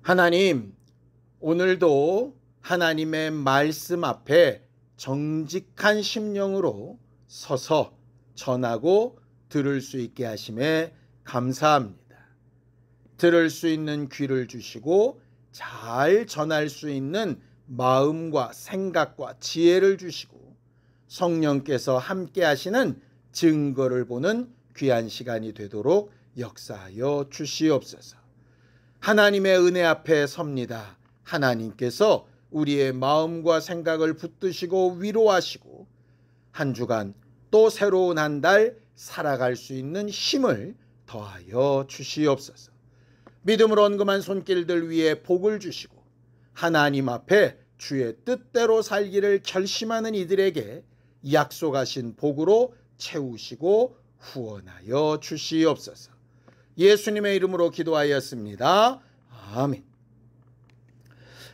하나님, 오늘도 하나님의 말씀 앞에 정직한 심령으로 서서 전하고 들을 수 있게 하심에 감사합니다. 들을 수 있는 귀를 주시고 잘 전할 수 있는 마음과 생각과 지혜를 주시고 성령께서 함께 하시는 증거를 보는 귀한 시간이 되도록 역사하여 주시옵소서. 하나님의 은혜 앞에 섭니다. 하나님께서 우리의 마음과 생각을 붙드시고 위로하시고 한 주간 또 새로운 한 달 살아갈 수 있는 힘을 더하여 주시옵소서. 믿음으로 언금한 손길들 위에 복을 주시고 하나님 앞에 주의 뜻대로 살기를 결심하는 이들에게 약속하신 복으로 채우시고 후원하여 주시옵소서. 예수님의 이름으로 기도하였습니다. 아멘.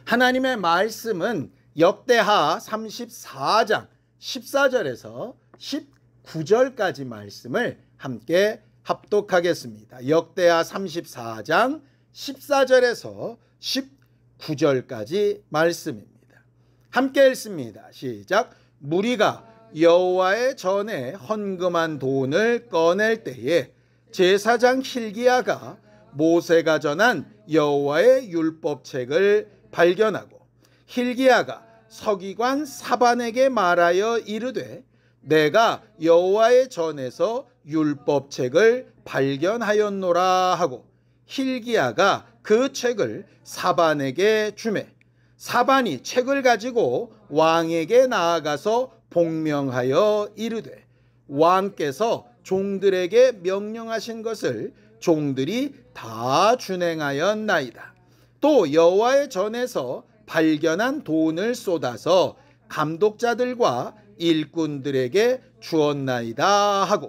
하나님의 말씀은 역대하 34장 14절에서 19절까지 말씀을 함께 합독하겠습니다. 역대하 34장 14절에서 19절까지 말씀입니다. 함께 읽습니다. 시작. 무리가 여호와의 전에 헌금한 돈을 꺼낼 때에 제사장 hil기야가 모세가 전한 여호와의 율법책을 발견하고 hil기야가 서기관 사반에게 말하여 이르되 내가 여호와의 전에서 율법책을 발견하였노라 하고 hil기야가 그 책을 사반에게 주매 사반이 책을 가지고 왕에게 나아가서 복명하여 이르되 왕께서 종들에게 명령하신 것을 종들이 다 준행하였나이다. 또 여호와의 전에서 발견한 돈을 쏟아서 감독자들과 일꾼들에게 주었나이다 하고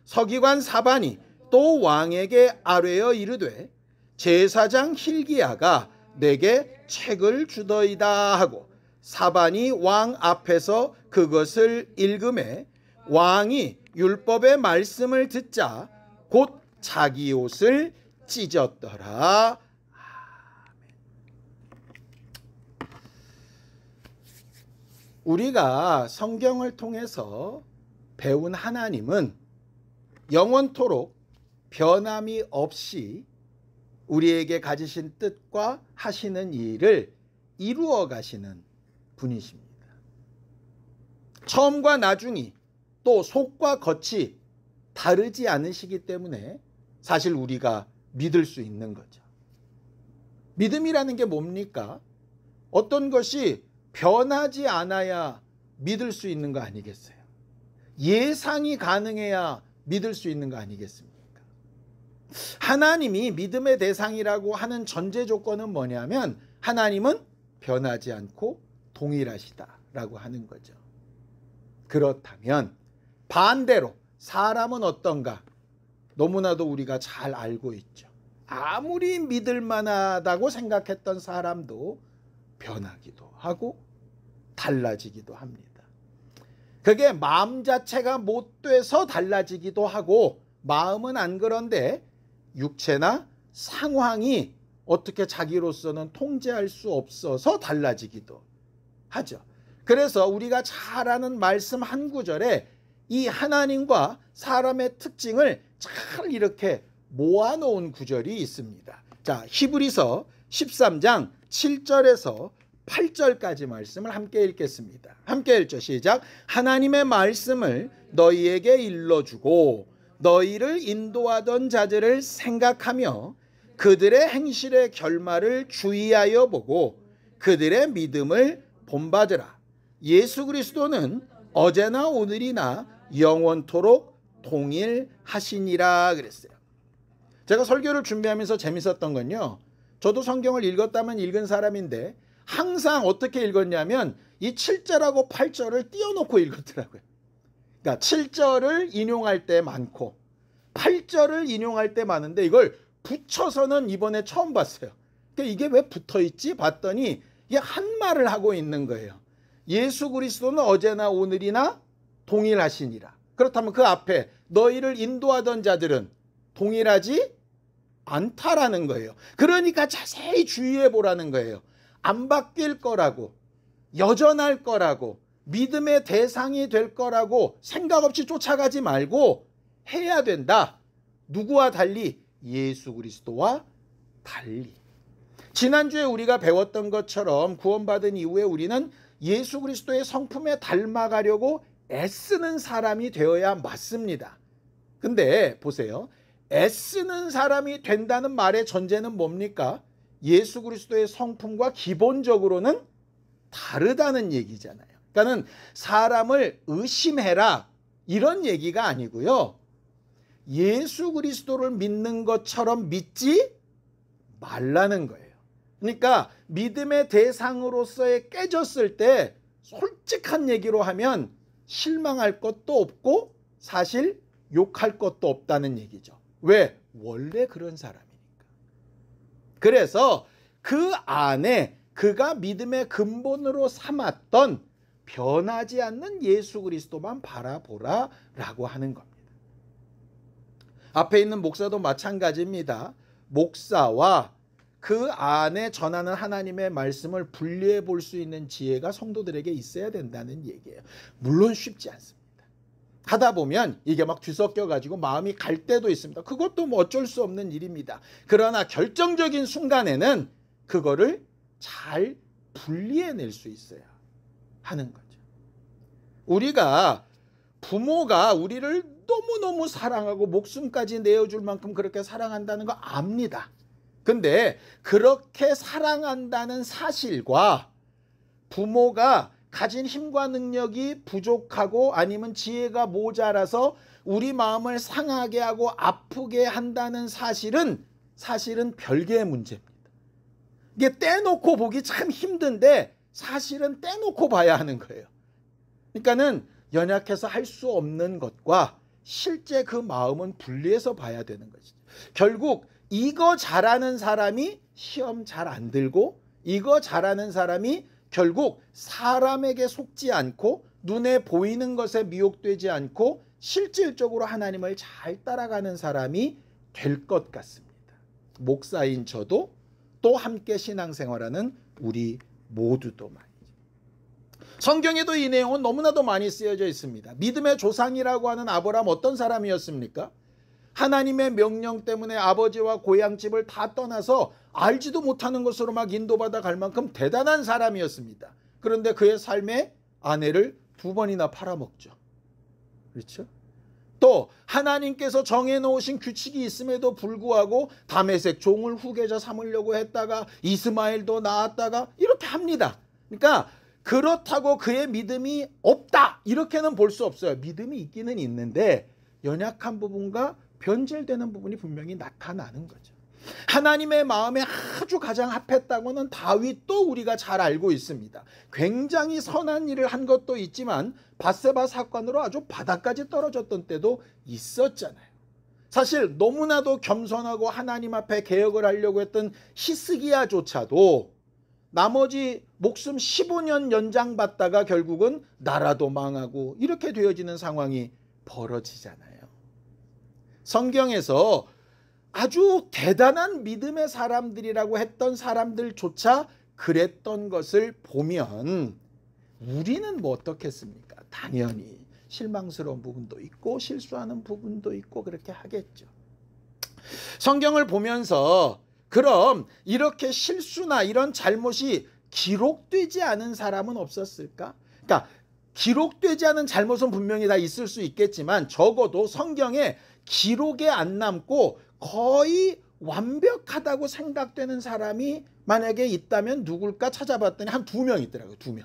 서기관 사반이 또 왕에게 아뢰어 이르되 제사장 hil기야가 내게 책을 주더이다 하고 사반이 왕 앞에서 그것을 읽음에 왕이 율법의 말씀을 듣자 곧 자기 옷을 찢었더라. 우리가 성경을 통해서 배운 하나님은 영원토록 변함이 없이 우리에게 가지신 뜻과 하시는 일을 이루어 가시는 분이십니다. 처음과 나중이 또 속과 겉이 다르지 않으시기 때문에 사실 우리가 믿을 수 있는 거죠. 믿음이라는 게 뭡니까? 어떤 것이 변하지 않아야 믿을 수 있는 거 아니겠어요? 예상이 가능해야 믿을 수 있는 거 아니겠습니까? 하나님이 믿음의 대상이라고 하는 전제 조건은 뭐냐면 하나님은 변하지 않고 동일하시다라고 하는 거죠. 그렇다면 반대로 사람은 어떤가? 너무나도 우리가 잘 알고 있죠. 아무리 믿을 만하다고 생각했던 사람도 변하기도 하고 달라지기도 합니다. 그게 마음 자체가 못 돼서 달라지기도 하고 마음은 안 그런데 육체나 상황이 어떻게 자기로서는 통제할 수 없어서 달라지기도 하죠. 그래서 우리가 잘 아는 말씀 한 구절에 이 하나님과 사람의 특징을 잘 이렇게 모아놓은 구절이 있습니다. 자, 히브리서 13장 7절에서 8절까지 말씀을 함께 읽겠습니다. 함께 읽죠. 시작. 하나님의 말씀을 너희에게 일러주고 너희를 인도하던 자들을 생각하며 그들의 행실의 결말을 주의하여 보고 그들의 믿음을 본받으라. 예수 그리스도는 어제나 오늘이나 영원토록 동일하시니라 그랬어요. 제가 설교를 준비하면서 재밌었던 건요. 저도 성경을 읽었다면 읽은 사람인데 항상 어떻게 읽었냐면 이 7절하고 8절을 띄워놓고 읽었더라고요. 그러니까 7절을 인용할 때 많고 8절을 인용할 때 많은데 이걸 붙여서는 이번에 처음 봤어요. 그러니까 이게 왜 붙어있지? 봤더니 이게 한 말을 하고 있는 거예요. 예수 그리스도는 어제나 오늘이나 동일하시니라. 그렇다면 그 앞에 너희를 인도하던 자들은 동일하지 않다라는 거예요. 그러니까 자세히 주의해 보라는 거예요. 안 바뀔 거라고, 여전할 거라고, 믿음의 대상이 될 거라고 생각 없이 쫓아가지 말고 해야 된다. 누구와 달리? 예수 그리스도와 달리. 지난주에 우리가 배웠던 것처럼 구원받은 이후에 우리는 예수 그리스도의 성품에 닮아가려고 애쓰는 사람이 되어야 맞습니다. 근데 보세요. 애쓰는 사람이 된다는 말의 전제는 뭡니까? 예수 그리스도의 성품과 기본적으로는 다르다는 얘기잖아요. 그러니까는 사람을 의심해라 이런 얘기가 아니고요. 예수 그리스도를 믿는 것처럼 믿지 말라는 거예요. 그러니까 믿음의 대상으로서의 깨졌을 때 솔직한 얘기로 하면 실망할 것도 없고 사실 욕할 것도 없다는 얘기죠. 왜? 원래 그런 사람이니까. 그래서 그 안에 그가 믿음의 근본으로 삼았던 변하지 않는 예수 그리스도만 바라보라 라고 하는 겁니다. 앞에 있는 목사도 마찬가지입니다. 목사와 그 안에 전하는 하나님의 말씀을 분리해 볼 수 있는 지혜가 성도들에게 있어야 된다는 얘기예요. 물론 쉽지 않습니다. 하다 보면 이게 막 뒤섞여 가지고 마음이 갈 때도 있습니다. 그것도 뭐 어쩔 수 없는 일입니다. 그러나 결정적인 순간에는 그거를 잘 분리해낼 수 있어야 하는 거죠. 우리가 부모가 우리를 너무너무 사랑하고 목숨까지 내어줄 만큼 그렇게 사랑한다는 거 압니다. 근데 그렇게 사랑한다는 사실과 부모가 가진 힘과 능력이 부족하고 아니면 지혜가 모자라서 우리 마음을 상하게 하고 아프게 한다는 사실은 별개의 문제입니다. 이게 떼놓고 보기 참 힘든데 사실은 떼놓고 봐야 하는 거예요. 그러니까는 연약해서 할 수 없는 것과 실제 그 마음은 분리해서 봐야 되는 것이죠. 결국 이거 잘하는 사람이 시험 잘 안 들고 이거 잘하는 사람이 결국 사람에게 속지 않고 눈에 보이는 것에 미혹되지 않고 실질적으로 하나님을 잘 따라가는 사람이 될 것 같습니다. 목사인 저도 또 함께 신앙생활하는 우리 모두도 말이죠. 성경에도 이 내용은 너무나도 많이 쓰여져 있습니다. 믿음의 조상이라고 하는 아브라함 어떤 사람이었습니까? 하나님의 명령 때문에 아버지와 고향집을 다 떠나서 알지도 못하는 것으로 막 인도받아 갈 만큼 대단한 사람이었습니다. 그런데 그의 삶에 아내를 2번이나 팔아먹죠. 그렇죠? 또 하나님께서 정해놓으신 규칙이 있음에도 불구하고 다메섹 종을 후계자 삼으려고 했다가 이스마엘도 낳았다가 이렇게 합니다. 그러니까 그렇다고 그의 믿음이 없다 이렇게는 볼 수 없어요. 믿음이 있기는 있는데 연약한 부분과 변질되는 부분이 분명히 나타나는 거죠. 하나님의 마음에 아주 가장 합했다고는 다윗도 우리가 잘 알고 있습니다. 굉장히 선한 일을 한 것도 있지만 밧세바 사건으로 아주 바닥까지 떨어졌던 때도 있었잖아요. 사실 너무나도 겸손하고 하나님 앞에 개혁을 하려고 했던 히스기야조차도 나머지 목숨 15년 연장받다가 결국은 나라도 망하고 이렇게 되어지는 상황이 벌어지잖아요. 성경에서 아주 대단한 믿음의 사람들이라고 했던 사람들조차 그랬던 것을 보면 우리는 뭐 어떻겠습니까? 당연히 실망스러운 부분도 있고 실수하는 부분도 있고 그렇게 하겠죠. 성경을 보면서 그럼 이렇게 실수나 이런 잘못이 기록되지 않은 사람은 없었을까? 그러니까 기록되지 않은 잘못은 분명히 다 있을 수 있겠지만 적어도 성경에 기록에 안 남고 거의 완벽하다고 생각되는 사람이 만약에 있다면 누굴까 찾아봤더니 한 2명 있더라고요. 2명.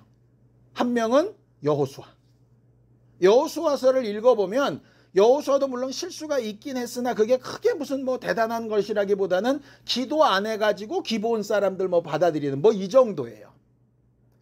한 명은 여호수아. 여호수아서를 읽어보면 여호수아도 물론 실수가 있긴 했으나 그게 크게 무슨 뭐 대단한 것이라기보다는 기도 안 해가지고 기본 사람들 뭐 받아들이는 뭐 이 정도예요.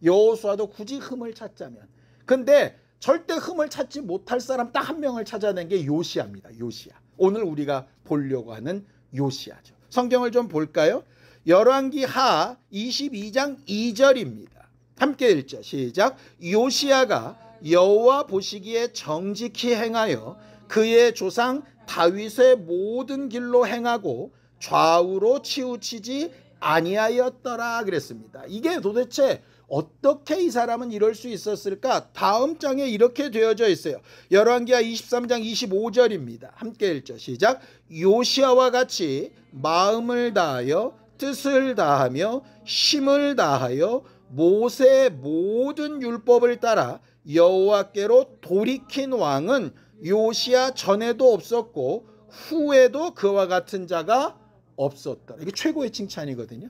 여호수아도 굳이 흠을 찾자면. 근데 절대 흠을 찾지 못할 사람 딱 한 명을 찾아낸 게 요시야입니다. 요시야. 오늘 우리가 보려고 하는 요시야죠. 성경을 좀 볼까요? 열왕기 하 22장 2절입니다. 함께 읽죠. 시작. 요시야가 여호와 보시기에 정직히 행하여 그의 조상 다윗의 모든 길로 행하고 좌우로 치우치지 아니하였더라 그랬습니다. 이게 도대체 어떻게 이 사람은 이럴 수 있었을까? 다음 장에 이렇게 되어져 있어요. 열왕기하 23장 25절입니다. 함께 읽죠. 시작. 요시야와 같이 마음을 다하여 뜻을 다하며 힘을 다하여 모세의 모든 율법을 따라 여호와께로 돌이킨 왕은 요시야 전에도 없었고 후에도 그와 같은 자가 없었다. 이게 최고의 칭찬이거든요.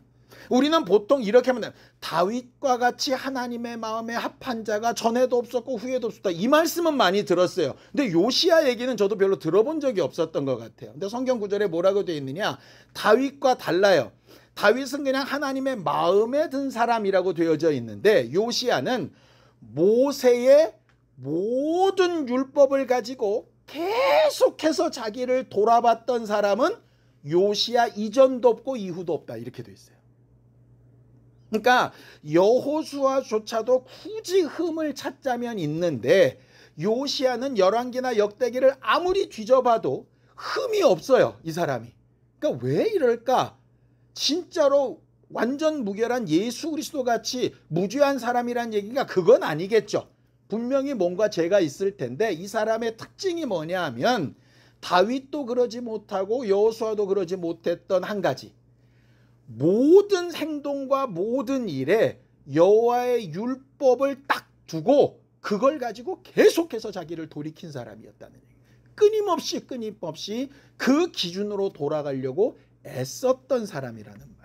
우리는 보통 이렇게 하면 다윗과 같이 하나님의 마음에 합한 자가 전에도 없었고 후에도 없었다. 이 말씀은 많이 들었어요. 근데 요시야 얘기는 저도 별로 들어본 적이 없었던 것 같아요. 근데 성경 구절에 뭐라고 되어 있느냐? 다윗과 달라요. 다윗은 그냥 하나님의 마음에 든 사람이라고 되어져 있는데 요시야는 모세의 모든 율법을 가지고 계속해서 자기를 돌아봤던 사람은 요시야 이전도 없고 이후도 없다. 이렇게 되어 있어요. 그러니까 여호수아조차도 굳이 흠을 찾자면 있는데 요시야는 열왕기나 역대기를 아무리 뒤져봐도 흠이 없어요. 이 사람이. 그러니까 왜 이럴까? 진짜로 완전 무결한 예수 그리스도 같이 무죄한 사람이란 얘기가 그건 아니겠죠. 분명히 뭔가 죄가 있을 텐데 이 사람의 특징이 뭐냐 하면 다윗도 그러지 못하고 여호수아도 그러지 못했던 한 가지. 모든 행동과 모든 일에 여호와의 율법을 딱 두고 그걸 가지고 계속해서 자기를 돌이킨 사람이었다는 얘기예요. 끊임없이 그 기준으로 돌아가려고 애썼던 사람이라는 말입니다.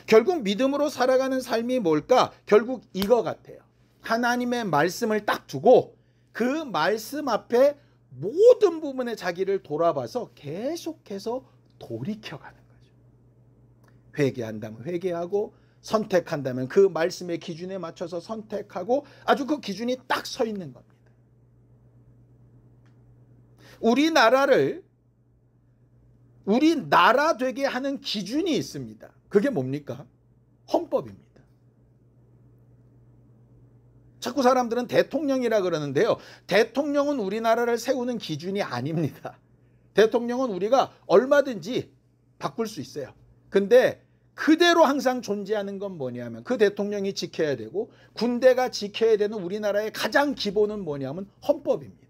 결국 믿음으로 살아가는 삶이 뭘까? 결국 이거 같아요. 하나님의 말씀을 딱 두고 그 말씀 앞에 모든 부분에 자기를 돌아봐서 계속해서 돌이켜가는 거죠. 회개한다면 회개하고 선택한다면 그 말씀의 기준에 맞춰서 선택하고 아주 그 기준이 딱 서 있는 겁니다. 우리나라를 우리나라 되게 하는 기준이 있습니다. 그게 뭡니까? 헌법입니다. 자꾸 사람들은 대통령이라 그러는데요. 대통령은 우리나라를 세우는 기준이 아닙니다. 대통령은 우리가 얼마든지 바꿀 수 있어요. 근데 그대로 항상 존재하는 건 뭐냐면 그 대통령이 지켜야 되고 군대가 지켜야 되는 우리나라의 가장 기본은 뭐냐면 헌법입니다.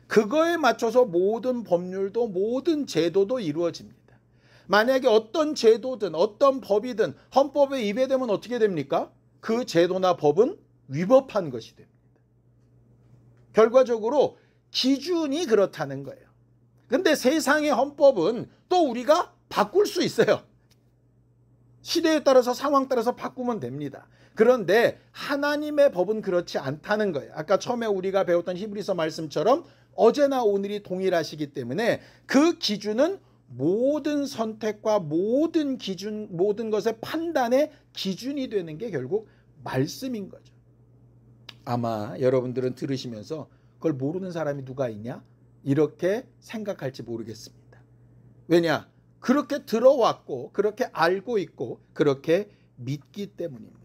그거에 맞춰서 모든 법률도 모든 제도도 이루어집니다. 만약에 어떤 제도든 어떤 법이든 헌법에 위배되면 어떻게 됩니까? 그 제도나 법은 위법한 것이 됩니다. 결과적으로 기준이 그렇다는 거예요. 근데 세상의 헌법은 또 우리가 바꿀 수 있어요. 시대에 따라서 상황 따라서 바꾸면 됩니다. 그런데 하나님의 법은 그렇지 않다는 거예요. 아까 처음에 우리가 배웠던 히브리서 말씀처럼 어제나 오늘이 동일하시기 때문에 그 기준은 모든 선택과 모든 기준, 모든 것의 판단의 기준이 되는 게 결국 말씀인 거죠. 아마 여러분들은 들으시면서 그걸 모르는 사람이 누가 있냐? 이렇게 생각할지 모르겠습니다. 왜냐? 그렇게 들어왔고 그렇게 알고 있고 그렇게 믿기 때문입니다.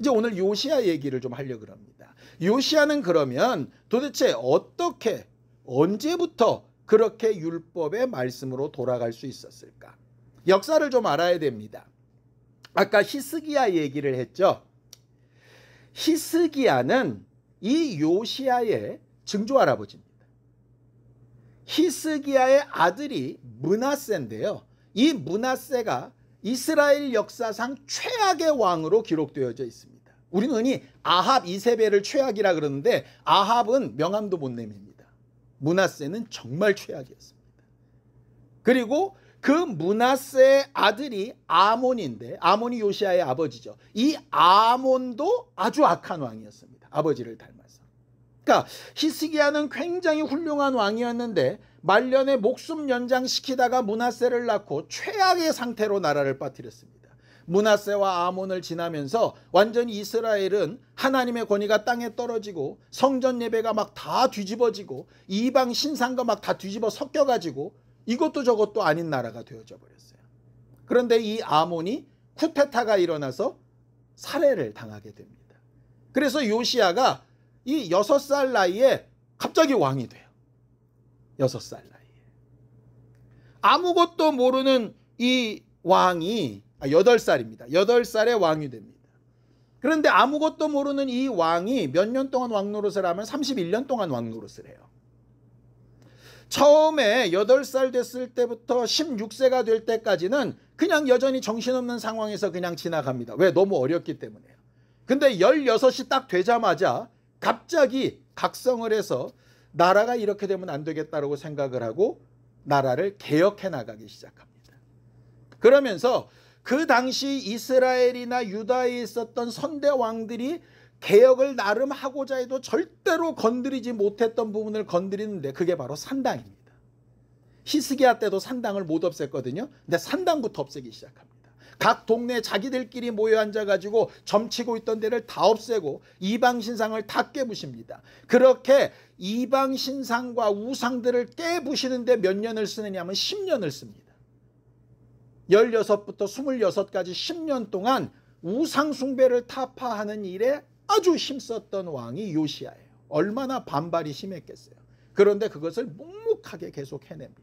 이제 오늘 요시야 얘기를 좀 하려고 합니다. 요시야는 그러면 도대체 어떻게 언제부터 그렇게 율법의 말씀으로 돌아갈 수 있었을까? 역사를 좀 알아야 됩니다. 아까 히스기야 얘기를 했죠. 히스기야는 이 요시야의 증조할아버지입니다. 히스기야의 아들이 므낫세인데요. 이 므낫세가 이스라엘 역사상 최악의 왕으로 기록되어져 있습니다. 우리는 흔히 아합, 이세벨을 최악이라 그러는데 아합은 명함도 못 내밉니다. 므낫세는 정말 최악이었습니다. 그리고 그 므낫세의 아들이 아몬인데 아몬이 요시야의 아버지죠. 이 아몬도 아주 악한 왕이었습니다. 아버지를 닮아서. 그러니까 히스기야는 굉장히 훌륭한 왕이었는데 말년에 목숨 연장시키다가 므낫세를 낳고 최악의 상태로 나라를 빠뜨렸습니다. 므낫세와 아몬을 지나면서 완전히 이스라엘은 하나님의 권위가 땅에 떨어지고 성전 예배가 막 다 뒤집어지고 이방 신상과 막 다 뒤집어 섞여가지고 이것도 저것도 아닌 나라가 되어져 버렸어요. 그런데 이 아몬이 쿠데타가 일어나서 살해를 당하게 됩니다. 그래서 요시야가 이 6살 나이에 갑자기 왕이 돼요. 6살 나이에. 아무것도 모르는 이 왕이 8살입니다. 8살에 왕이 됩니다. 그런데 아무것도 모르는 이 왕이 몇 년 동안 왕노릇을 하면 31년 동안 왕노릇을 해요. 처음에 8살 됐을 때부터 16세가 될 때까지는 그냥 여전히 정신없는 상황에서 그냥 지나갑니다. 왜? 너무 어렸기 때문에요. 근데 16이 딱 되자마자 갑자기 각성을 해서 나라가 이렇게 되면 안 되겠다라고 생각을 하고 나라를 개혁해 나가기 시작합니다. 그러면서 그 당시 이스라엘이나 유다에 있었던 선대 왕들이 개혁을 나름 하고자 해도 절대로 건드리지 못했던 부분을 건드리는데 그게 바로 산당입니다. 히스기야 때도 산당을 못 없앴거든요. 근데 산당부터 없애기 시작합니다. 각 동네 자기들끼리 모여 앉아가지고 점치고 있던 데를 다 없애고 이방신상을 다 깨부십니다. 그렇게 이방신상과 우상들을 깨부시는데 몇 년을 쓰느냐 하면 10년을 씁니다. 16부터 26까지 10년 동안 우상 숭배를 타파하는 일에 아주 힘썼던 왕이 요시야예요. 얼마나 반발이 심했겠어요. 그런데 그것을 묵묵하게 계속 해냅니다.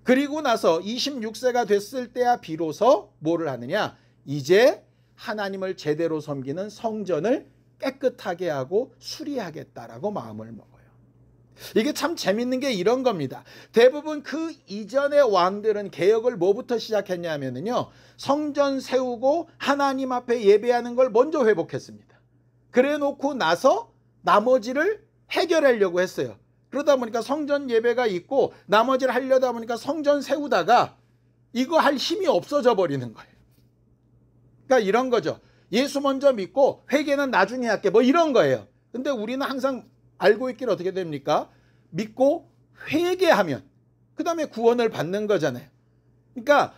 그리고 나서 26세가 됐을 때야 비로소 뭐를 하느냐? 이제 하나님을 제대로 섬기는 성전을 깨끗하게 하고 수리하겠다라고 마음을 먹어요. 이게 참 재밌는 게 이런 겁니다. 대부분 그 이전의 왕들은 개혁을 뭐부터 시작했냐면요. 성전 세우고 하나님 앞에 예배하는 걸 먼저 회복했습니다. 그래 놓고 나서 나머지를 해결하려고 했어요. 그러다 보니까 성전 예배가 있고 나머지를 하려다 보니까 성전 세우다가 이거 할 힘이 없어져 버리는 거예요. 그러니까 이런 거죠. 예수 먼저 믿고 회개는 나중에 할게 뭐 이런 거예요. 근데 우리는 항상 알고 있기를 어떻게 됩니까? 믿고 회개하면 그 다음에 구원을 받는 거잖아요. 그러니까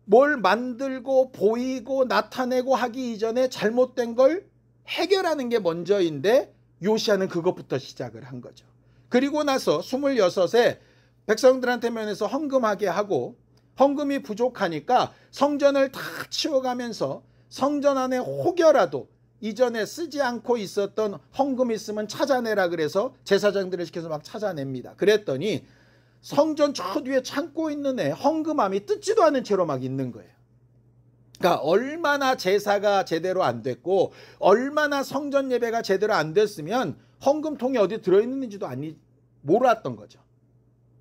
뭘 만들고 보이고 나타내고 하기 이전에 잘못된 걸 해결하는 게 먼저인데 요시야는 그것부터 시작을 한 거죠. 그리고 나서 26에 백성들한테 면해서 헌금하게 하고 헌금이 부족하니까 성전을 다 치워가면서 성전 안에 혹여라도 이전에 쓰지 않고 있었던 헌금 있으면 찾아내라 그래서 제사장들을 시켜서 막 찾아냅니다. 그랬더니 성전 저 뒤에 창고 있는 애 헌금함이 뜯지도 않은 채로 막 있는 거예요. 그러니까 얼마나 제사가 제대로 안 됐고 얼마나 성전 예배가 제대로 안 됐으면 헌금통이 어디 들어있는지도 몰랐던 거죠.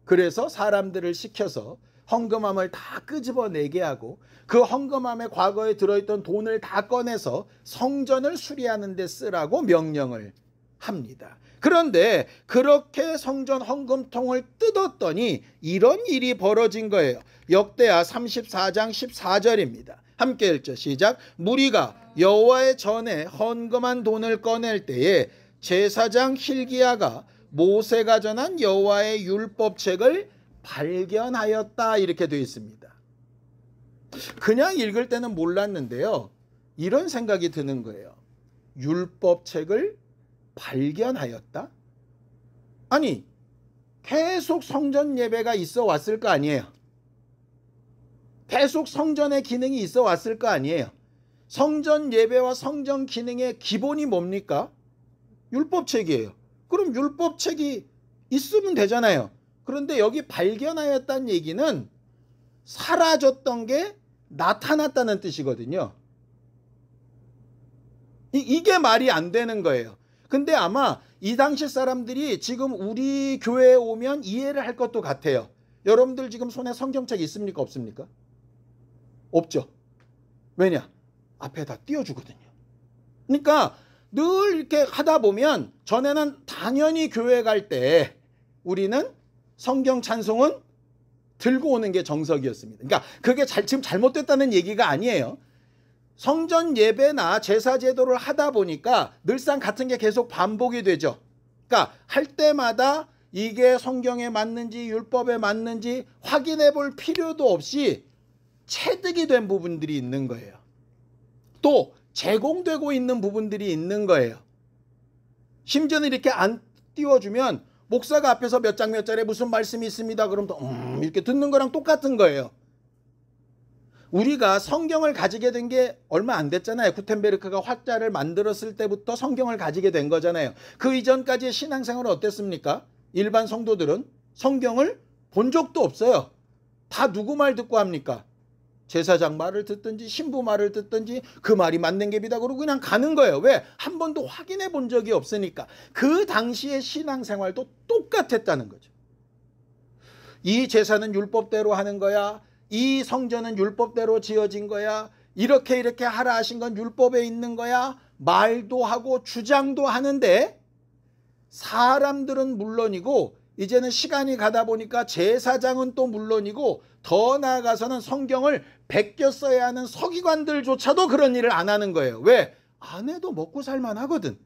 그래서 사람들을 시켜서 헌금함을 다 끄집어내게 하고 그 헌금함에 과거에 들어있던 돈을 다 꺼내서 성전을 수리하는 데 쓰라고 명령을 합니다. 그런데 그렇게 성전 헌금통을 뜯었더니 이런 일이 벌어진 거예요. 역대하 34장 14절입니다. 함께 읽죠. 시작. 무리가 여호와의 전에 헌금한 돈을 꺼낼 때에 제사장 hil기야가 모세가 전한 여호와의 율법책을 발견하였다 이렇게 되어 있습니다. 그냥 읽을 때는 몰랐는데요. 이런 생각이 드는 거예요. 율법책을 발견하였다? 아니 계속 성전 예배가 있어 왔을 거 아니에요. 계속 성전의 기능이 있어 왔을 거 아니에요. 성전 예배와 성전 기능의 기본이 뭡니까? 율법책이에요. 그럼 율법책이 있으면 되잖아요. 그런데 여기 발견하였다는 얘기는 사라졌던 게 나타났다는 뜻이거든요. 이게 말이 안 되는 거예요. 근데 아마 이 당시 사람들이 지금 우리 교회에 오면 이해를 할 것도 같아요. 여러분들 지금 손에 성경책 있습니까? 없습니까? 없죠. 왜냐? 앞에 다 띄워주거든요. 그러니까 늘 이렇게 하다 보면 전에는 당연히 교회 갈 때 우리는 성경 찬송은 들고 오는 게 정석이었습니다. 그러니까 그게 지금 잘못됐다는 얘기가 아니에요. 성전 예배나 제사 제도를 하다 보니까 늘상 같은 게 계속 반복이 되죠. 그러니까 할 때마다 이게 성경에 맞는지 율법에 맞는지 확인해 볼 필요도 없이 체득이 된 부분들이 있는 거예요. 또 제공되고 있는 부분들이 있는 거예요. 심지어는 이렇게 안 띄워주면 목사가 앞에서 몇 장 몇 절에 무슨 말씀이 있습니다. 그럼 또 이렇게 듣는 거랑 똑같은 거예요. 우리가 성경을 가지게 된 게 얼마 안 됐잖아요. 구텐베르크가 화자를 만들었을 때부터 성경을 가지게 된 거잖아요. 그 이전까지의 신앙생활은 어땠습니까? 일반 성도들은 성경을 본 적도 없어요. 다 누구 말 듣고 합니까? 제사장 말을 듣든지 신부 말을 듣든지 그 말이 맞는 게 비다 그러고 그냥 가는 거예요. 왜? 한 번도 확인해 본 적이 없으니까. 그 당시의 신앙생활도 똑같았다는 거죠. 이 제사는 율법대로 하는 거야. 이 성전은 율법대로 지어진 거야. 이렇게 하라 하신 건 율법에 있는 거야. 말도 하고 주장도 하는데 사람들은 물론이고 이제는 시간이 가다 보니까 제사장은 또 물론이고 더 나아가서는 성경을 베껴 써야 하는 서기관들조차도 그런 일을 안 하는 거예요. 왜? 안 해도 먹고 살만 하거든.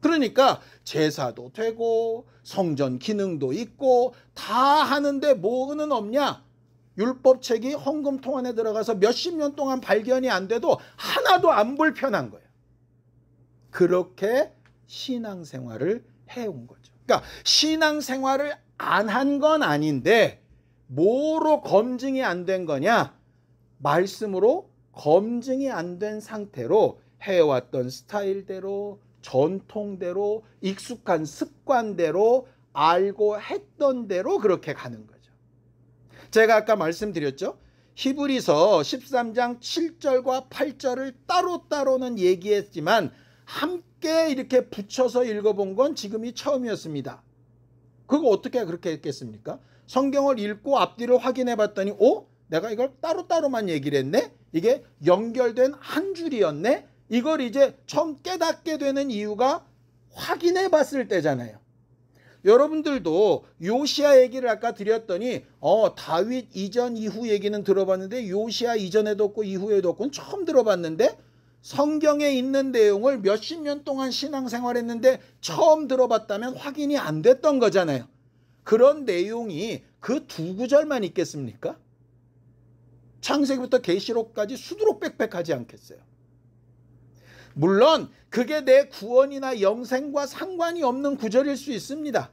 그러니까 제사도 되고 성전 기능도 있고 다 하는데 뭐는 없냐? 율법책이 헌금통 안에 들어가서 몇십 년 동안 발견이 안 돼도 하나도 안 불편한 거예요. 그렇게 신앙생활을 해온 거죠. 그러니까 신앙생활을 안 한 건 아닌데 뭐로 검증이 안 된 거냐? 말씀으로 검증이 안 된 상태로 해왔던 스타일대로 전통대로 익숙한 습관대로 알고 했던 대로 그렇게 가는 거죠. 제가 아까 말씀드렸죠. 히브리서 13장 7절과 8절을 따로따로는 얘기했지만 함께 이렇게 붙여서 읽어본 건 지금이 처음이었습니다. 그거 어떻게 그렇게 했겠습니까? 성경을 읽고 앞뒤를 확인해 봤더니 내가 이걸 따로따로만 얘기를 했네? 이게 연결된 한 줄이었네? 이걸 이제 처음 깨닫게 되는 이유가 확인해 봤을 때잖아요. 여러분들도 요시야 얘기를 아까 드렸더니 다윗 이전 이후 얘기는 들어봤는데 요시야 이전에도 없고 이후에도 없고 처음 들어봤는데 성경에 있는 내용을 몇십 년 동안 신앙생활했는데 처음 들어봤다면 확인이 안 됐던 거잖아요. 그런 내용이 그 두 구절만 있겠습니까? 창세기부터 계시록까지 수두룩 빽빽하지 않겠어요. 물론 그게 내 구원이나 영생과 상관이 없는 구절일 수 있습니다.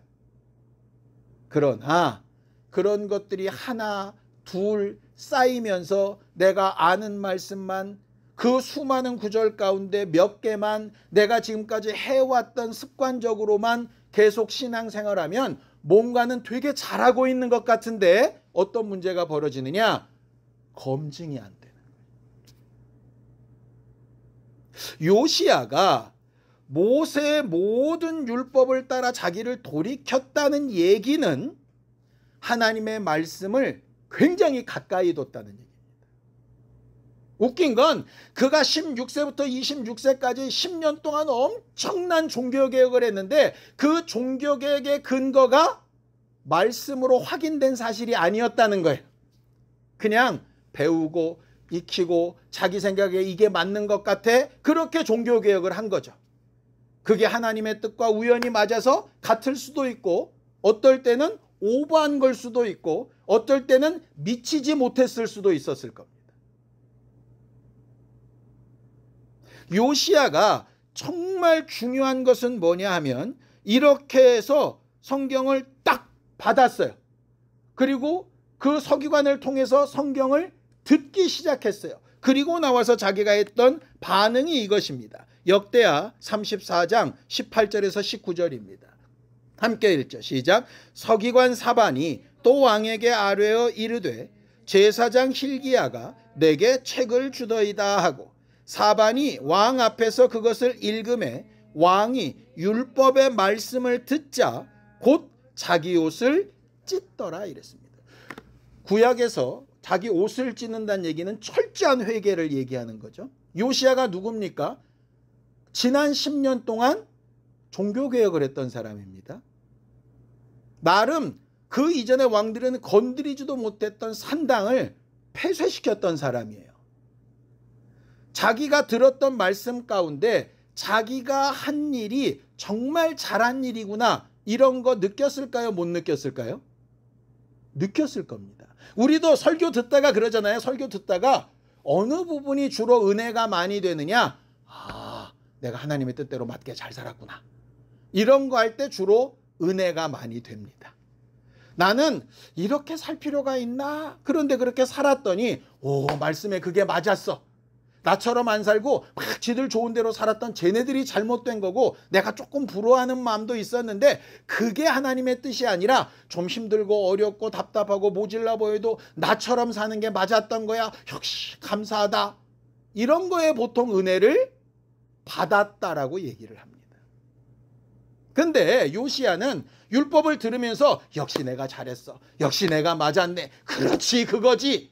그러나 그런 것들이 하나 둘 쌓이면서 내가 아는 말씀만 그 수많은 구절 가운데 몇 개만 내가 지금까지 해왔던 습관적으로만 계속 신앙생활하면 뭔가는 되게 잘하고 있는 것 같은데 어떤 문제가 벌어지느냐? 검증이 안 되는 거예요. 요시야가 모세의 모든 율법을 따라 자기를 돌이켰다는 얘기는 하나님의 말씀을 굉장히 가까이 뒀다는 얘기입니다. 웃긴 건 그가 16세부터 26세까지 10년 동안 엄청난 종교개혁을 했는데 그 종교개혁의 근거가 말씀으로 확인된 사실이 아니었다는 거예요. 그냥 배우고 익히고 자기 생각에 이게 맞는 것 같아 그렇게 종교개혁을 한 거죠. 그게 하나님의 뜻과 우연히 맞아서 같을 수도 있고 어떨 때는 오버한 걸 수도 있고 어떨 때는 미치지 못했을 수도 있었을 겁니다. 요시야가 정말 중요한 것은 뭐냐 하면 이렇게 해서 성경을 딱 받았어요. 그리고 그 서기관을 통해서 성경을 듣기 시작했어요. 그리고 나와서 자기가 했던 반응이 이것입니다. 역대하 34장 18절에서 19절입니다. 함께 읽죠. 시작. 서기관 사반이 또 왕에게 아뢰어 이르되 제사장 hil기야가 내게 책을 주더이다 하고 사반이 왕 앞에서 그것을 읽음에 왕이 율법의 말씀을 듣자 곧 자기 옷을 찢더라 이랬습니다. 구약에서 자기 옷을 찢는다는 얘기는 철저한 회개를 얘기하는 거죠. 요시야가 누굽니까? 지난 10년 동안 종교개혁을 했던 사람입니다. 나름 그 이전의 왕들은 건드리지도 못했던 산당을 폐쇄시켰던 사람이에요. 자기가 들었던 말씀 가운데 자기가 한 일이 정말 잘한 일이구나 이런 거 느꼈을까요? 못 느꼈을까요? 느꼈을 겁니다. 우리도 설교 듣다가 그러잖아요. 설교 듣다가 어느 부분이 주로 은혜가 많이 되느냐? 내가 하나님의 뜻대로 맞게 잘 살았구나. 이런 거 할 때 주로 은혜가 많이 됩니다. 나는 이렇게 살 필요가 있나? 그런데 그렇게 살았더니 말씀에 그게 맞았어. 나처럼 안 살고 막 지들 좋은 대로 살았던 쟤네들이 잘못된 거고 내가 조금 부러워하는 마음도 있었는데 그게 하나님의 뜻이 아니라 좀 힘들고 어렵고 답답하고 모질라 보여도 나처럼 사는 게 맞았던 거야. 역시 감사하다. 이런 거에 보통 은혜를 받았다라고 얘기를 합니다. 근데 요시야는 율법을 들으면서 역시 내가 잘했어. 역시 내가 맞았네. 그렇지 그거지.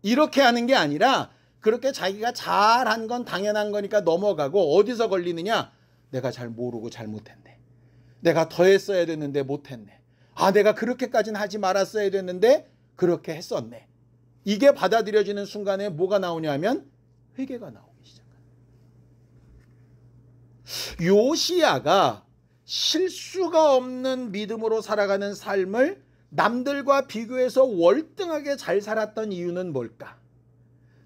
이렇게 하는 게 아니라 그렇게 자기가 잘한 건 당연한 거니까 넘어가고 어디서 걸리느냐? 내가 잘 모르고 잘못했네. 내가 더 했어야 됐는데 못했네. 아 내가 그렇게까지는 하지 말았어야 됐는데 그렇게 했었네. 이게 받아들여지는 순간에 뭐가 나오냐면 회개가 나오기 시작합니다. 요시야가 실수가 없는 믿음으로 살아가는 삶을 남들과 비교해서 월등하게 잘 살았던 이유는 뭘까?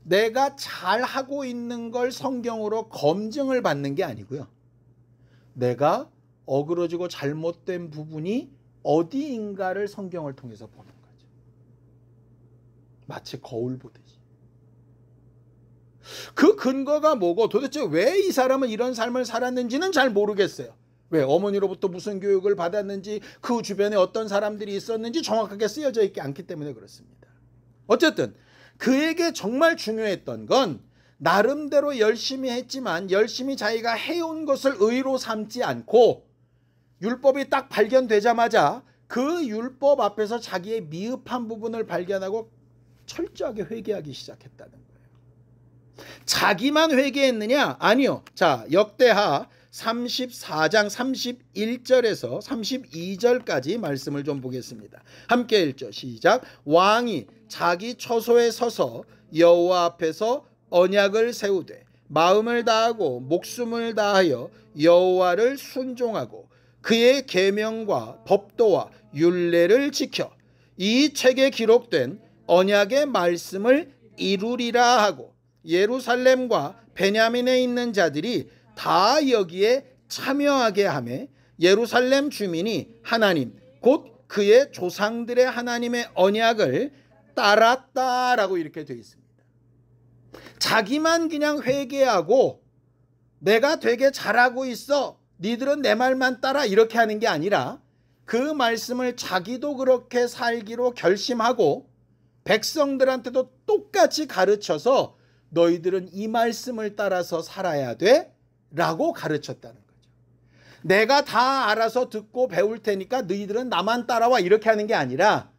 내가 잘하고 있는 걸 성경으로 검증을 받는 게 아니고요. 내가 어그러지고 잘못된 부분이 어디인가를 성경을 통해서 보는 거죠. 마치 거울 보듯이. 그 근거가 뭐고 도대체 왜 이 사람은 이런 삶을 살았는지는 잘 모르겠어요. 왜 어머니로부터 무슨 교육을 받았는지 그 주변에 어떤 사람들이 있었는지 정확하게 쓰여져 있지 않기 때문에 그렇습니다. 어쨌든 그에게 정말 중요했던 건 나름대로 열심히 했지만 열심히 자기가 해온 것을 의로 삼지 않고 율법이 딱 발견되자마자 그 율법 앞에서 자기의 미흡한 부분을 발견하고 철저하게 회개하기 시작했다는 거예요. 자기만 회개했느냐? 아니요. 자, 역대하 34장 31절에서 32절까지 말씀을 좀 보겠습니다. 함께 읽죠. 시작. 왕이 자기 처소에 서서 여호와 앞에서 언약을 세우되 마음을 다하고 목숨을 다하여 여호와를 순종하고 그의 계명과 법도와 율례를 지켜 이 책에 기록된 언약의 말씀을 이루리라 하고 예루살렘과 베냐민에 있는 자들이 다 여기에 참여하게 하며 예루살렘 주민이 하나님 곧 그의 조상들의 하나님의 언약을 따랐다라고 이렇게 되어 있습니다. 자기만 그냥 회개하고 내가 되게 잘하고 있어. 니들은 내 말만 따라 이렇게 하는 게 아니라 그 말씀을 자기도 그렇게 살기로 결심하고 백성들한테도 똑같이 가르쳐서 너희들은 이 말씀을 따라서 살아야 돼 라고 가르쳤다는 거죠. 내가 다 알아서 듣고 배울 테니까 너희들은 나만 따라와 이렇게 하는 게 아니라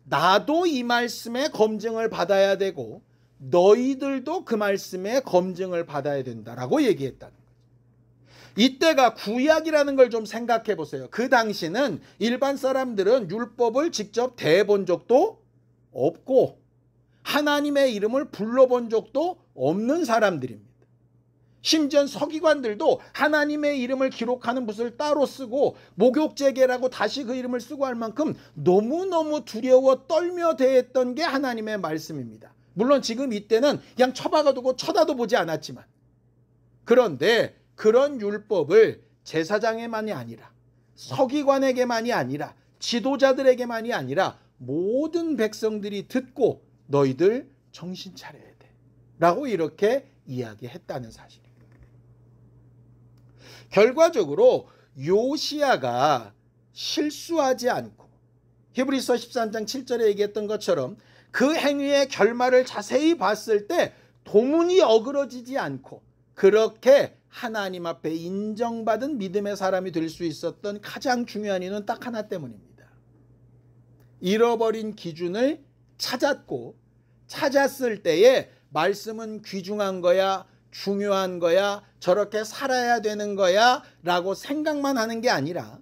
나도 이 말씀에 검증을 받아야 되고 너희들도 그 말씀에 검증을 받아야 된다라고 얘기했다는 거죠. 이때가 구약이라는 걸 좀 생각해 보세요. 그 당시는 일반 사람들은 율법을 직접 대본 적도 없고 하나님의 이름을 불러본 적도 없는 사람들입니다. 심지어 서기관들도 하나님의 이름을 기록하는 붓을 따로 쓰고 목욕제계라고 다시 그 이름을 쓰고 할 만큼 너무너무 두려워 떨며 대했던 게 하나님의 말씀입니다. 물론 지금 이때는 그냥 쳐박아두고 쳐다도 보지 않았지만 그런데 그런 율법을 제사장에만이 아니라 서기관에게만이 아니라 지도자들에게만이 아니라 모든 백성들이 듣고 너희들 정신 차려야 돼 라고 이렇게 이야기했다는 사실입니다. 결과적으로 요시야가 실수하지 않고 히브리서 13장 7절에 얘기했던 것처럼 그 행위의 결말을 자세히 봤을 때 도문이 어그러지지 않고 그렇게 하나님 앞에 인정받은 믿음의 사람이 될 수 있었던 가장 중요한 이유는 딱 하나 때문입니다. 잃어버린 기준을 찾았고 찾았을 때에 말씀은 귀중한 거야, 중요한 거야, 저렇게 살아야 되는 거야 라고 생각만 하는 게 아니라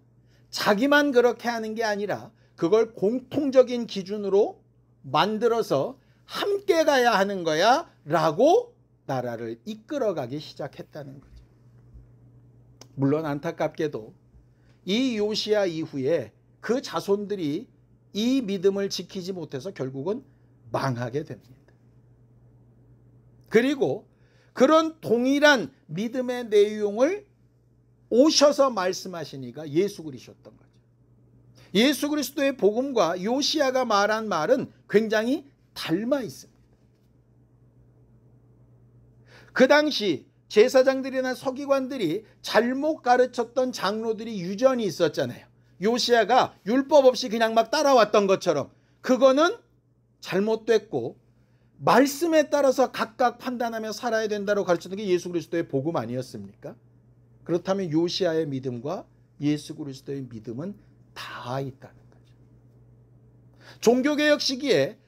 자기만 그렇게 하는 게 아니라 그걸 공통적인 기준으로 만들어서 함께 가야 하는 거야 라고 나라를 이끌어가기 시작했다는 거죠. 물론 안타깝게도 이 요시야 이후에 그 자손들이 이 믿음을 지키지 못해서 결국은 망하게 됩니다. 그리고 그런 동일한 믿음의 내용을 오셔서 말씀하시니까 예수 그리스도였던 거죠. 예수 그리스도의 복음과 요시야가 말한 말은 굉장히 닮아 있습니다. 그 당시 제사장들이나 서기관들이 잘못 가르쳤던 장로들이 유전이 있었잖아요. 요시야가 율법 없이 그냥 막 따라왔던 것처럼 그거는 잘못됐고 말씀에 따라서 각각 판단하며 살아야 된다고 가르쳤던 게 예수 그리스도의 복음 아니었습니까? 그렇다면 요시야의 믿음과 예수 그리스도의 믿음은 다 있다는 거죠. 종교개혁 시기에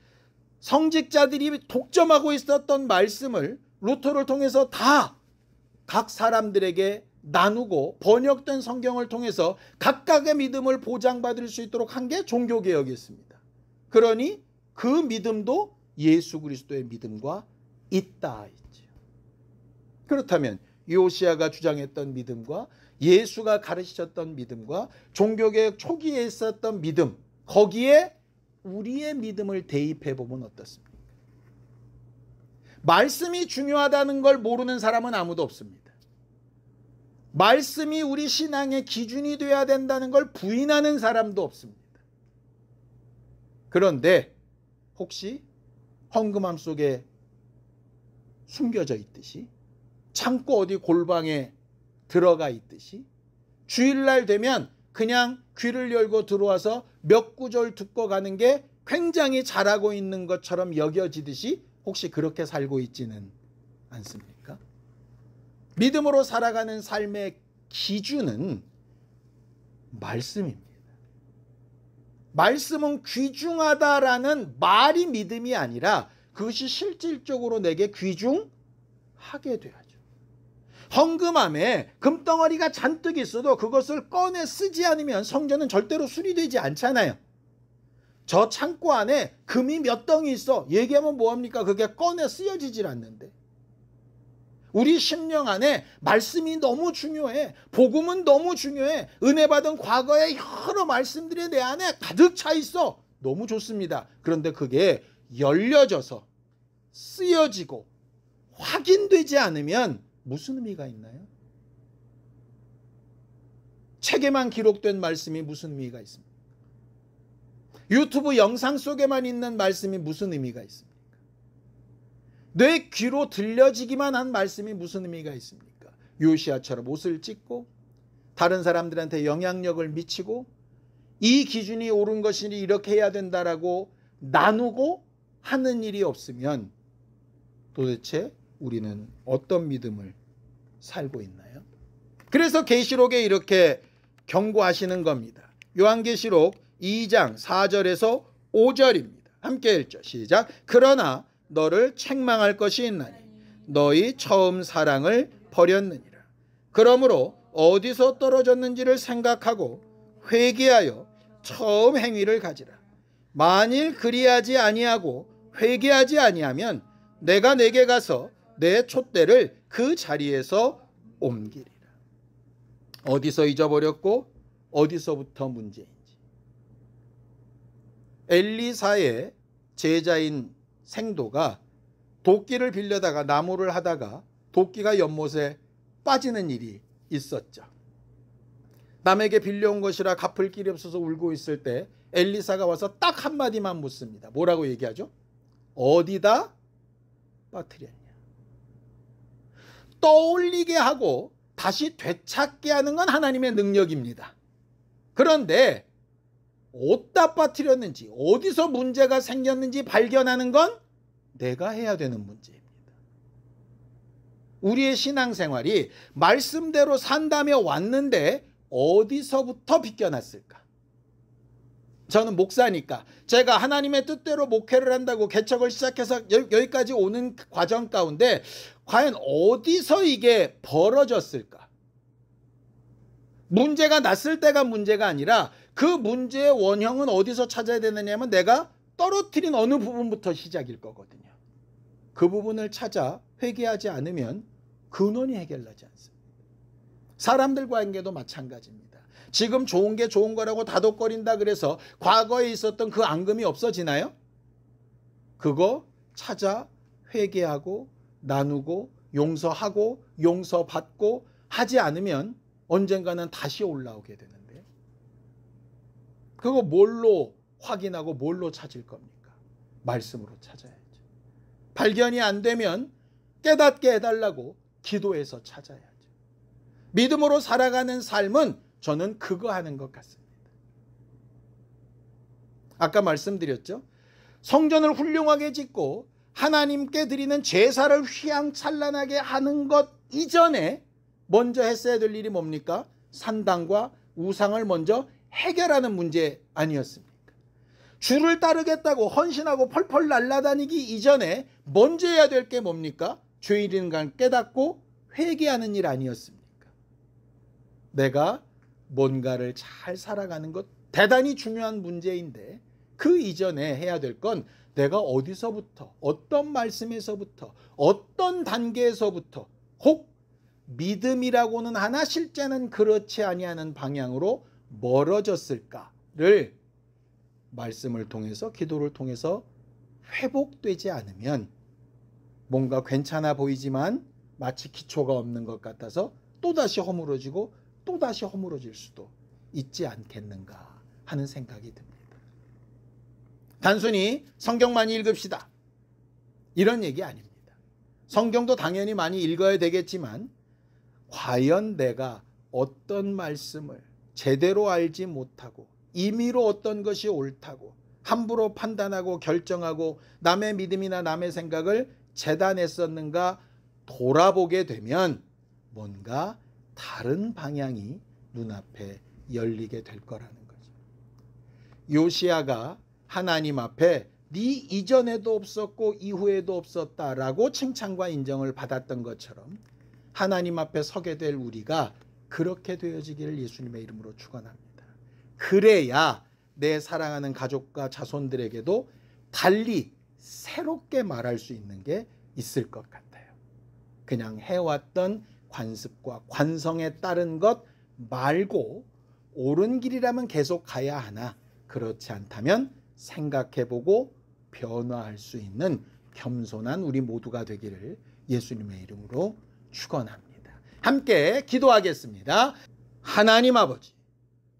성직자들이 독점하고 있었던 말씀을 루터를 통해서 다 각 사람들에게 나누고 번역된 성경을 통해서 각각의 믿음을 보장받을 수 있도록 한 게 종교개혁이었습니다. 그러니 그 믿음도 예수 그리스도의 믿음과 있다 했죠. 그렇다면 요시야가 주장했던 믿음과 예수가 가르치셨던 믿음과 종교개혁 초기에 있었던 믿음, 거기에 우리의 믿음을 대입해 보면 어떻습니까? 말씀이 중요하다는 걸 모르는 사람은 아무도 없습니다. 말씀이 우리 신앙의 기준이 되어야 된다는 걸 부인하는 사람도 없습니다. 그런데 혹시 헝금함 속에 숨겨져 있듯이, 창고 어디 골방에 들어가 있듯이 주일날 되면 그냥 귀를 열고 들어와서 몇 구절 듣고 가는 게 굉장히 잘하고 있는 것처럼 여겨지듯이 혹시 그렇게 살고 있지는 않습니까? 믿음으로 살아가는 삶의 기준은 말씀입니다. 말씀은 귀중하다라는 말이 믿음이 아니라 그것이 실질적으로 내게 귀중하게 돼야죠. 헝금함에 금덩어리가 잔뜩 있어도 그것을 꺼내 쓰지 않으면 성전은 절대로 수리되지 않잖아요. 저 창고 안에 금이 몇 덩이 있어. 얘기하면 뭐합니까? 그게 꺼내 쓰여지질 않는데. 우리 심령 안에 말씀이 너무 중요해. 복음은 너무 중요해. 은혜 받은 과거의 여러 말씀들이 내 안에 가득 차 있어. 너무 좋습니다. 그런데 그게 열려져서 쓰여지고 확인되지 않으면 무슨 의미가 있나요? 책에만 기록된 말씀이 무슨 의미가 있습니까? 유튜브 영상 속에만 있는 말씀이 무슨 의미가 있습니까? 내 귀로 들려지기만 한 말씀이 무슨 의미가 있습니까? 요시야처럼 옷을 찢고 다른 사람들한테 영향력을 미치고 이 기준이 옳은 것이니 이렇게 해야 된다라고 나누고 하는 일이 없으면 도대체 우리는 어떤 믿음을 살고 있나요? 그래서 계시록에 이렇게 경고하시는 겁니다. 요한계시록 2장 4절에서 5절입니다. 함께 읽죠. 시작. 그러나 너를 책망할 것이 있나니 너희 처음 사랑을 버렸느니라. 그러므로 어디서 떨어졌는지를 생각하고 회개하여 처음 행위를 가지라. 만일 그리하지 아니하고 회개하지 아니하면 내가 내게 가서 내 촛대를 그 자리에서 옮기리라. 어디서 잊어버렸고 어디서부터 문제인지. 엘리사의 제자인 생도가 도끼를 빌려다가 나무를 하다가 도끼가 연못에 빠지는 일이 있었죠. 남에게 빌려온 것이라 갚을 길이 없어서 울고 있을 때 엘리사가 와서 딱 한마디만 묻습니다. 뭐라고 얘기하죠? 어디다 빠뜨렸냐? 떠올리게 하고 다시 되찾게 하는 건 하나님의 능력입니다. 그런데 어디다 빠뜨렸는지, 어디서 문제가 생겼는지 발견하는 건 내가 해야 되는 문제입니다. 우리의 신앙생활이 말씀대로 산다며 왔는데 어디서부터 비껴났을까? 저는 목사니까 제가 하나님의 뜻대로 목회를 한다고 개척을 시작해서 여기까지 오는 과정 가운데 과연 어디서 이게 벌어졌을까? 문제가 났을 때가 문제가 아니라 그 문제의 원형은 어디서 찾아야 되느냐면 내가 떨어뜨린 어느 부분부터 시작일 거거든요. 그 부분을 찾아 회개하지 않으면 근원이 해결나지 않습니다. 사람들과 관계도 마찬가지입니다. 지금 좋은 게 좋은 거라고 다독거린다 그래서 과거에 있었던 그 앙금이 없어지나요? 그거 찾아 회개하고 나누고 용서하고 용서받고 하지 않으면 언젠가는 다시 올라오게 되는데 그거 뭘로 확인하고 뭘로 찾을 겁니까? 말씀으로 찾아야죠. 발견이 안 되면 깨닫게 해달라고 기도해서 찾아야죠. 믿음으로 살아가는 삶은 저는 그거 하는 것 같습니다. 아까 말씀드렸죠. 성전을 훌륭하게 짓고 하나님께 드리는 제사를 휘황찬란하게 하는 것 이전에 먼저 했어야 될 일이 뭡니까? 산당과 우상을 먼저 해결하는 문제 아니었습니까? 주를 따르겠다고 헌신하고 펄펄 날아다니기 이전에 먼저 해야 될 게 뭡니까? 죄인인 걸 깨닫고 회개하는 일 아니었습니까? 내가 뭔가를 잘 살아가는 것 대단히 중요한 문제인데 그 이전에 해야 될 건 내가 어디서부터 어떤 말씀에서부터 어떤 단계에서부터 혹 믿음이라고는 하나 실제는 그렇지 아니하는 방향으로 멀어졌을까를 말씀을 통해서 기도를 통해서 회복되지 않으면 뭔가 괜찮아 보이지만 마치 기초가 없는 것 같아서 또다시 허물어지고 또다시 허물어질 수도 있지 않겠는가 하는 생각이 듭니다. 단순히 성경만 읽읍시다 이런 얘기 아닙니다. 성경도 당연히 많이 읽어야 되겠지만 과연 내가 어떤 말씀을 제대로 알지 못하고 임의로 어떤 것이 옳다고 함부로 판단하고 결정하고 남의 믿음이나 남의 생각을 재단했었는가 돌아보게 되면 뭔가 다른 방향이 눈앞에 열리게 될 거라는 거죠. 요시야가 하나님 앞에 네 이전에도 없었고 이후에도 없었다라고 칭찬과 인정을 받았던 것처럼 하나님 앞에 서게 될 우리가 그렇게 되어지기를 예수님의 이름으로 축원합니다. 그래야 내 사랑하는 가족과 자손들에게도 달리 새롭게 말할 수 있는 게 있을 것 같아요. 그냥 해왔던 관습과 관성에 따른 것 말고 옳은 길이라면 계속 가야 하나 그렇지 않다면 생각해보고 변화할 수 있는 겸손한 우리 모두가 되기를 예수님의 이름으로 축원합니다. 함께 기도하겠습니다. 하나님 아버지,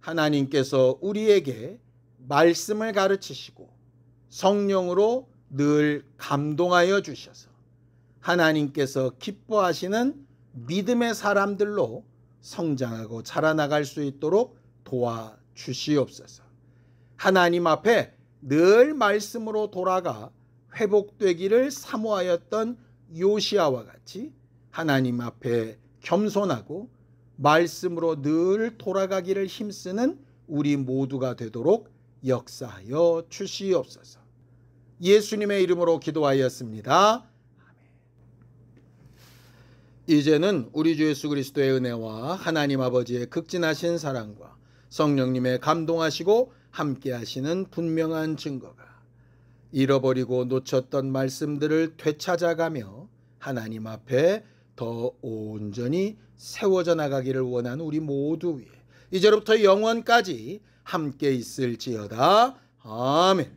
하나님께서 우리에게 말씀을 가르치시고 성령으로 늘 감동하여 주셔서 하나님께서 기뻐하시는 믿음의 사람들로 성장하고 자라나갈 수 있도록 도와주시옵소서. 하나님 앞에 늘 말씀으로 돌아가 회복되기를 사모하였던 요시야와 같이 하나님 앞에 겸손하고 말씀으로 늘 돌아가기를 힘쓰는 우리 모두가 되도록 역사하여 주시옵소서. 예수님의 이름으로 기도하였습니다. 아멘. 이제는 우리 주 예수 그리스도의 은혜와 하나님 아버지의 극진하신 사랑과 성령님의 감동하시고 함께 하시는 분명한 증거가 잃어버리고 놓쳤던 말씀들을 되찾아가며 하나님 앞에 더 온전히 세워져 나가기를 원하는 우리 모두 위에 이제로부터 영원까지 함께 있을지어다. 아멘.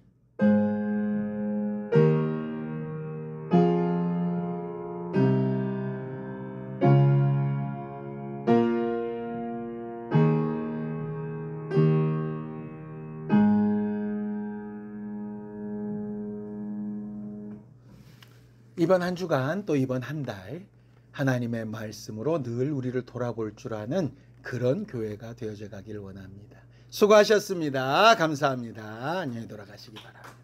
이번 한 주간 또 이번 한 달 하나님의 말씀으로 늘 우리를 돌아볼 줄 아는 그런 교회가 되어져 가기를 원합니다. 수고하셨습니다. 감사합니다. 안녕히 돌아가시기 바랍니다.